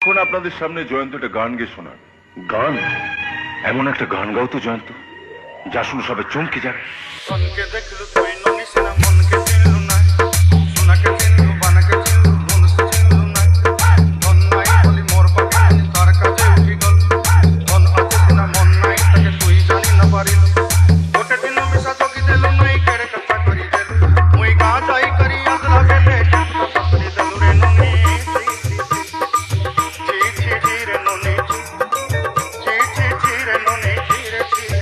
এখন আপনাদের সামনে জয়ন্ত একটা গান গেয়ে শোনান। গান? এমন একটা গান গাও তো জয়ন্ত, যা শুনে সবে চমকে যাবে। মনকে দেখলু তুই ননিস না, মনকে চিনলু না, সোনাকে চিনলু, বানাকে চিনলু, মনুষ্য চিনলু না। মন নাই বলি মোর পাখি তার কাছে উঠি গল, মন আছে সিনা মন নাই তাকে তুই জানি না পারিল। গোটে দিন মিশা চকি দেলু নাই, কেড়ে কথা করি দেলু, মুই গা যাই করি আসলা বেলে কথা করি দেলু রে ননি। ছি ছি ছি রে ননি, ছি ছি ছি রে ননি, ছি রে ছি রে।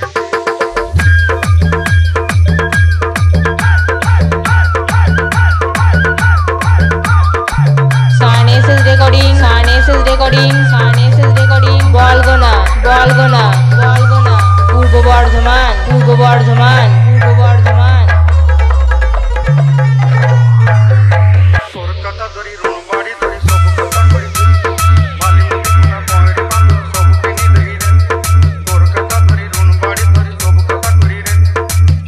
রেকর্ডিং বলগোনা পূর্ব বর্ধমান তোর কথা ধরি রুম বাড়ি ধরি সব কথা করি বালি মুখনা পয়েন্ট বান্ধ সব কিনি দেই রে। তোর কথা ধরি রুম বাড়ি ধরি সব কথা করি রে,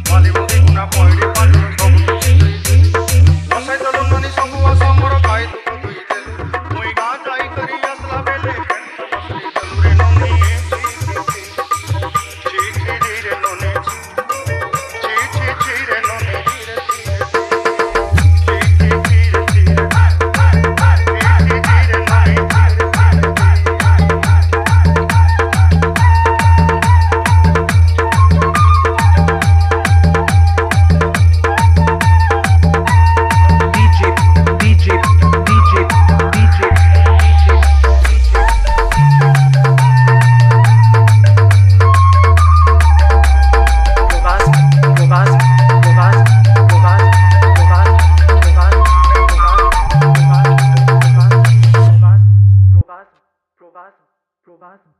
বালি মুখনা পয়েন্ট বান্ধ সব কিনি দেই রে। বসাই দলু ননি সবু আসমর গাই দুঃখ দুই দেলু, মুই গা যাই করি আসলা বেলে বসরি দলু রে ননি। ছি ছি ছি রে ননি, ছি ছি ছি রে ননি, ছি রে ছি রে। Probasm.